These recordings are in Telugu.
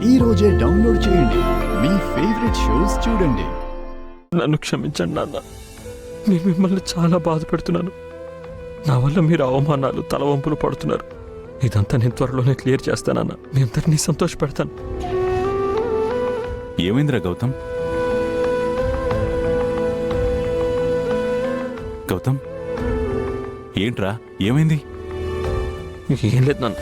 ఈ రోజే డౌన్లోడ్ చేయండి. మీ ఫేవరెట్ షోస్ చూడండి. నన్ను క్షమించండి నాన్న. నేను మిమ్మల్ని చాలా బాధపెడుతున్నాను. నా వల్ల మీరు అవమానాలు తలవంపులు పడుతున్నారు. ఇదంతా నేను త్వరలోనే క్లియర్ చేస్తానన్న. మీ అందరినీ సంతోషపెడతాను. ఏమైందిరా గౌతమ్? గౌతమ్ ఏంట్రా ఏమైంది? ఏం లేదు నాన్న.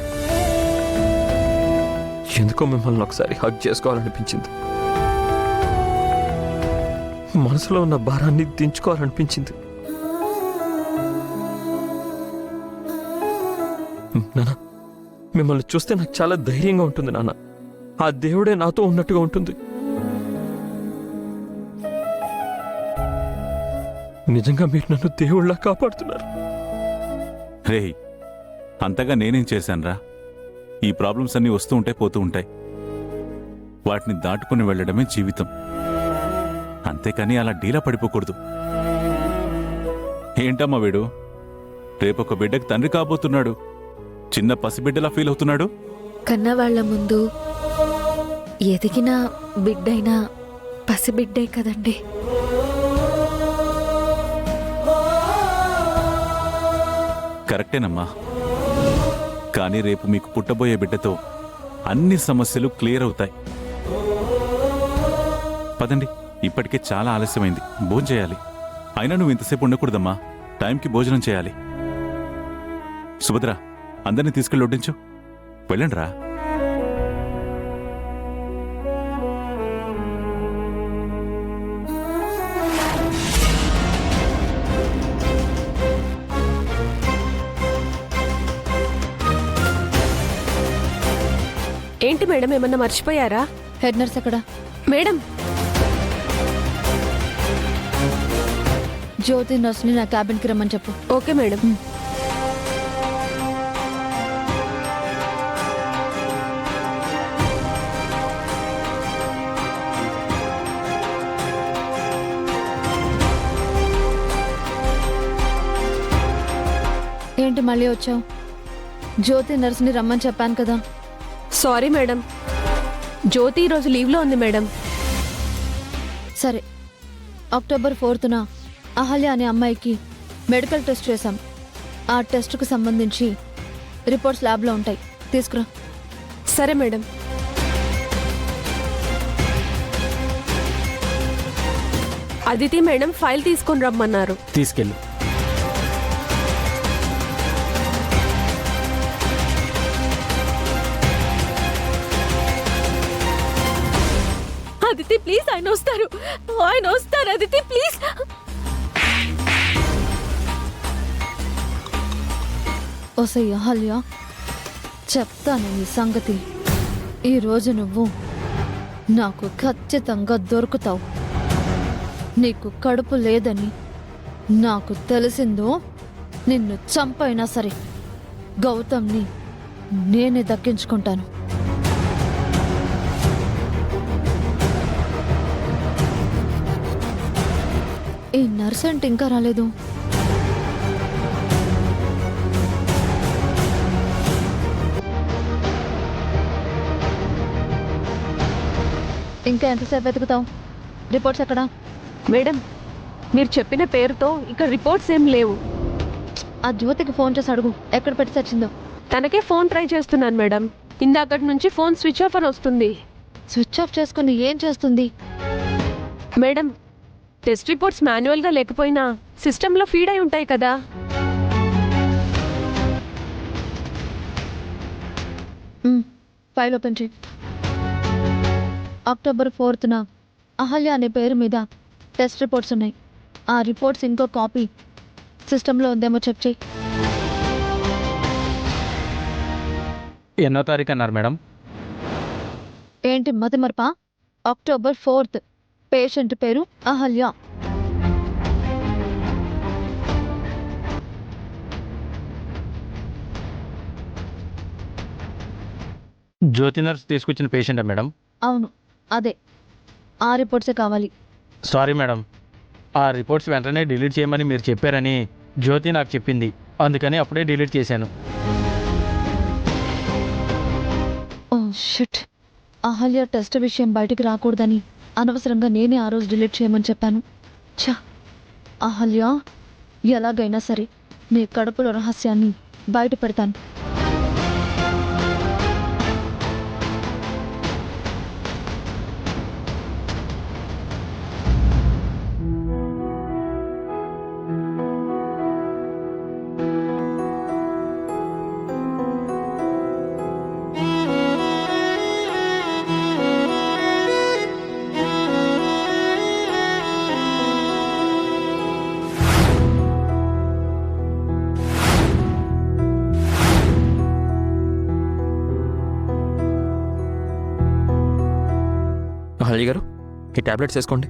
ఎందుకో మిమ్మల్ని ఒకసారి హగ్ చేసుకోవాలనిపించింది. మనసులో ఉన్న భారాన్ని దించుకోవాలనిపించింది. నాన్న, మిమ్మల్ని చూస్తే నాకు చాలా ధైర్యంగా ఉంటుంది నాన్న. ఆ దేవుడే నాతో ఉన్నట్టుగా ఉంటుంది. నిజంగా మీరు నన్ను దేవుళ్ళ కాపాడుతున్నారు. రేయ్, అంతగా నేనేం చేశానురా? ఈ ప్రాబ్లమ్స్ అన్నీ వస్తూ ఉంటాయి, పోతూ ఉంటాయి. వాటిని దాటుకుని వెళ్ళడమే జీవితం. అంతేకాని అలా డీలా పడిపోకూడదు. ఏంటమ్మా వీడు? రేపొక బిడ్డకి తండ్రి కాబోతున్నాడు. చిన్న పసిబిడ్డలా ఫీల్ అవుతున్నాడు. కన్నవాళ్ల ముందు ఎదిగిన బిడ్డైనా పసిబిడ్డే కదండి. కరెక్టేనమ్మా. కానీ రేపు మీకు పుట్టబోయే బిడ్డతో అన్ని సమస్యలు క్లియర్ అవుతాయి. పదండి, ఇప్పటికే చాలా ఆలస్యమైంది. భోజనం చేయాలి. అయినా నువ్వు ఇంతసేపు ఉండకూడదమ్మా. టైంకి భోజనం చేయాలి. సుభద్ర, అందరినీ తీసుకెళ్ళి వడ్డించు. వెళ్ళండి రా. ఏంటి మేడం, ఏమన్నా మర్చిపోయారా? హెడ్ నర్స్ ఎక్కడ? మేడం, జ్యోతి నర్స్ని నా క్యాబిన్కి రమ్మని చెప్పు. Okay madam. ఏంటి మళ్ళీ వచ్చావు? జ్యోతి నర్స్ని రమ్మని చెప్పాను కదా. సారీ మేడం, జ్యోతి ఈరోజు లీవ్లో ఉంది మేడం. సరే, అక్టోబర్ 4న అహల్య అనే అమ్మాయికి మెడికల్ టెస్ట్ చేశాం. ఆ టెస్ట్కు సంబంధించి రిపోర్ట్స్ ల్యాబ్లో ఉంటాయి, తీసుకురా. సరే మేడం. అదితి మేడం ఫైల్ తీసుకొని రమ్మన్నారు. తీసుకెళ్ళు. అదితి ప్లీజ్, ఆయన వస్తారు, ఆయన వస్తారు. అదితి ప్లీజ్. ఓసై అహల్య, చెప్తాను నీ సంగతి. ఈరోజు నువ్వు నాకు ఖచ్చితంగా దొరుకుతావు. నీకు కడుపు లేదని నాకు తెలిసిందో నిన్ను చంపైనా సరే గౌతమ్ని నేనే దక్కించుకుంటాను. ఈ నర్స్ అంటే ఇంకా రాలేదు. ఇంకా ఎంతసేపు వెతుకుతావు? రిపోర్ట్స్ ఎక్కడా? మేడం, మీరు చెప్పిన పేరుతో ఇక్కడ రిపోర్ట్స్ ఏం లేవు. ఆ జ్యోతికి ఫోన్ చేసి అడుగు ఎక్కడ పెట్టి చచ్చిందో. తనకే ఫోన్ ట్రై చేస్తున్నాను మేడం. ఇందాకటి నుంచి ఫోన్ స్విచ్ ఆఫ్ అని వస్తుంది. స్విచ్ ఆఫ్ చేసుకుని ఏం చేస్తుంది? మేడం, టెస్ట్ రిపోర్ట్స్ మాన్యువల్గా లేకపోయినా సిస్టంలో ఫీడ్ అయి ఉంటాయి కదా. ఫైల్ ఓపెన్ చేయి. అక్టోబర్ 4న అహల్య అనే పేరు మీద టెస్ట్ రిపోర్ట్స్ ఉన్నాయి. ఆ రిపోర్ట్స్ ఇంకో కాపీ సిస్టంలో ఉందేమో చెక్ చేయి. ఎన్నో తారీఖు అన్నారు మేడం? ఏంటి మతిమరపా? October 4th. పేషెంట్ పేరు అహల్య. జ్యోతి నర్స్ తీసుకొచ్చిన పేషెంటా మేడం? అవును, అదే. ఆ రిపోర్ట్సే కావాలి. సారీ మేడం, ఆ రిపోర్ట్స్ వెంటనే డిలీట్ చేయమని మీరు చెప్పారని జ్యోతి నాకు చెప్పింది. అందుకని అప్పుడే డిలీట్ చేశాను. ఓ షిట్, అహల్య టెస్ట్ విషయం బయటికి రాకూడదని అనవసరంగా నేనే ఆ రోజు డిలీట్ చేయమని చెప్పాను. ఛా, అహల్య, ఎలాగైనా సరే నీ కడుపులో రహస్యాన్ని బయట పెడతాను. అహల్య గారు, ఈ టాబ్లెట్స్ వేసుకోండి.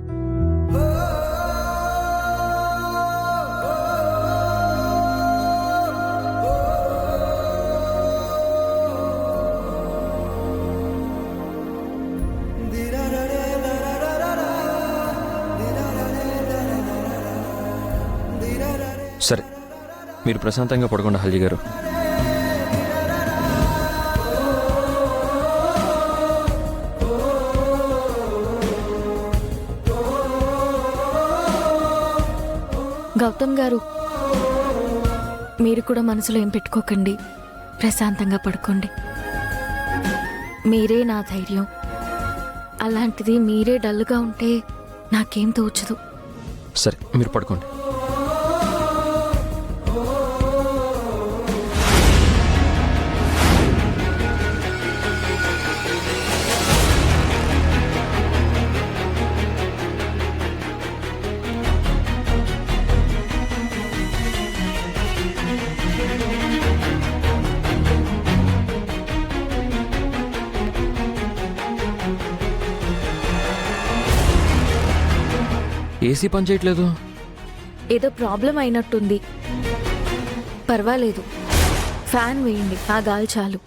సరే, మీరు ప్రశాంతంగా పడుకోండి అహల్య గారు. గౌతమ్ గారు, మీరు కూడా మనసులో ఏం పెట్టుకోకండి, ప్రశాంతంగా పడుకోండి. మీరే నా ధైర్యం. అలాంటిది మీరే డల్గా ఉంటే నాకేం తోచదు. సరే, మీరు పడుకోండి. ఏసీ పని చేయట్లేదు. ఏదో ప్రాబ్లం అయినట్టుంది. పర్వాలేదు, ఫ్యాన్ వేయండి, ఆ గాలి చాలు.